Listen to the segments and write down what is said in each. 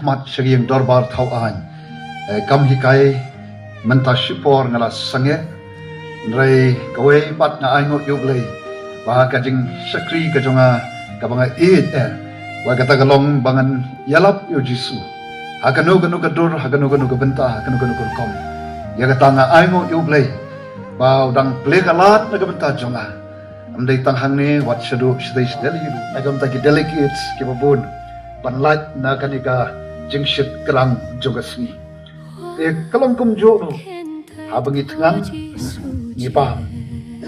rahmat syariang dorbar thau an kam hikai menta shipor ngala sange nrai kawai pat na ai ngot yublei ba ka jing sakri ka jonga ka banga wa kata galong bangan yalap yo jisu hakanu kanu kadur hakanu kanu benta hakanu kanu kom ya kata nga ai ngot yublei ba udang ple kalat na benta jonga amdai tang hang ni wat shadu shadai shadali agam ta ki delegates ki babun panlat na kanika jingshit kerang jogasni kalong kum jo no habangi tngan ni pa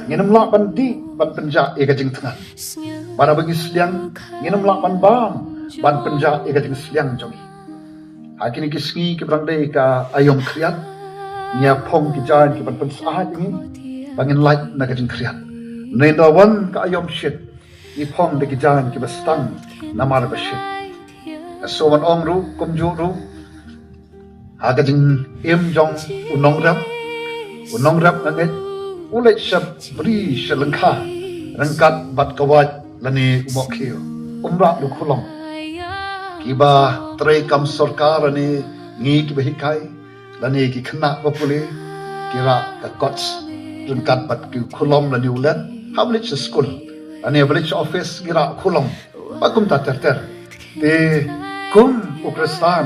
nginam la bandi ban penja e ka jing tngan para bagi sliang nginam la ban bam ban penja e ka jing sliang jongi hakini kisngi ki brangdai ka ayom kriat nya phong ki jan ki ban pen sahat ni bangin light na ka jing kriat nenda wan ka ayom shit ni phong de ki jan ki bastang namar ba shit so wan ong ru kum jo ru aga jing em jong unong rap nganget ulai shab bri shalangkha rangkat bat kawat lani umokhiyo umra lu khulong kiba tre kam sarkar ani ngi ki behikai lani ki khna bapule kira ka kots rangkat bat ki khulom lani ulan hablich school ani hablich office kira khulong bakum ta ter te kum ukristan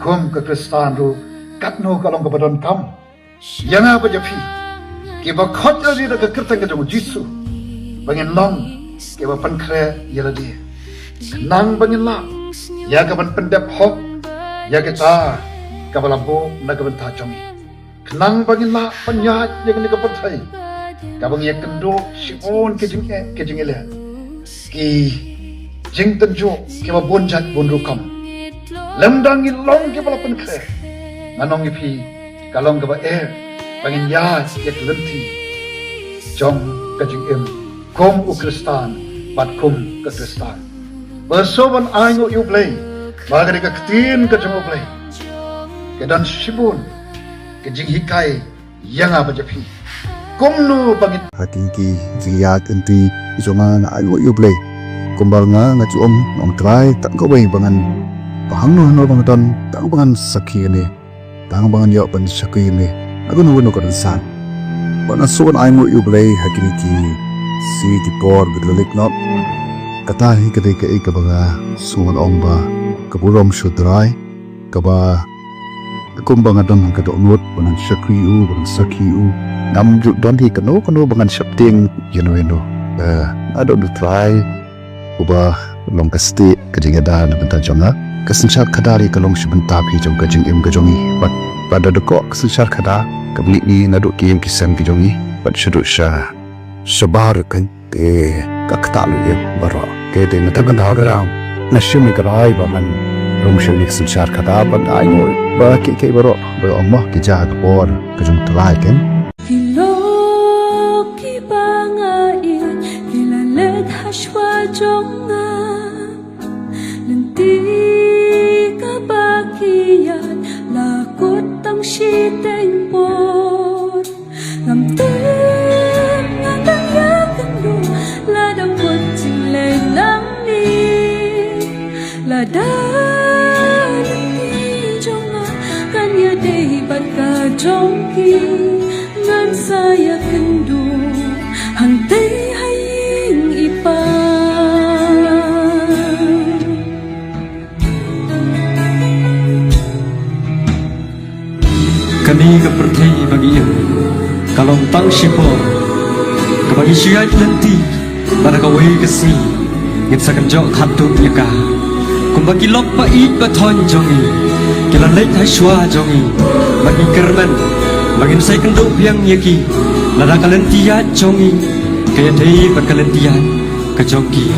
kum ke kristan ru katno kalong kepadon kam yang apa japi ke ba khot ri da kertang ke jong jisu bangin long ke ba pankre yela dia nang bangin la ya ka ban pendap hok ya ke ta ka balambo na ka ban ta jong nang bangin la panyat ya ni ka perthai ka bang ya kendo sipon ke jing ele ki jing tan jo ke ba bonjat bon ru kam lemdang ilong ke bala penkre nanong ipi kalong ke ba bangin ya yak lenti jong kajing em kom ukristan bat kom ke kristan bersoban aingo yu play bagari ka ktin ka jong play ke dan sibun ke jing hikai yang apa japi komnu bangin hakiki ziyat enti jonga na aingo yu play kumbal nga chu om trai tak ko bai bangan pahang no bang don tang bangan sakhi ne tang bangan yo ban sakhi ne agun no ko san bana son ai mo yublei hakini ki si ti por gudlik not kata hi kade ke ka baga son ong ba kaburom shudrai ka ba kum bangan don ka do not ban sakhi u nam ju don hi kano bangan sapting yeno ado du try uba long kasti kajinga da na benta jonga kasensyar kadari kalong sebentar pi jong kajing im kajongi bat pada dekok kasensyar kada kabli ni naduk kim kisan kajongi bat syuduk sya sabar kan te kakta lu ye baro ke de ngatakan da garang nasyumi karai baman rom syalik kasensyar kada bat ai mo ba ke baro ba Allah ki jaga por kajong trai kan Kiloki bangain kilalet haswa jonga lenti kabakian lakot ang siteng por ngamtem ngatang yakan do ladang kucing lenang ni ladang ni jonga kan ya dei bat ka jongki ngan saya kendu hantai haying ipa kani ka perthai bagi ia kalong tang sipor ka bagi siat nanti pada ka wei ka si ngit sakan jok khatu yaka kum bagi lop pa i pa thon jongi kila lek hai shwa jongi bagi kerman bagi sai kenduk biang yaki lada kalentiat jongi kaya dei pat kalentiat ka jongi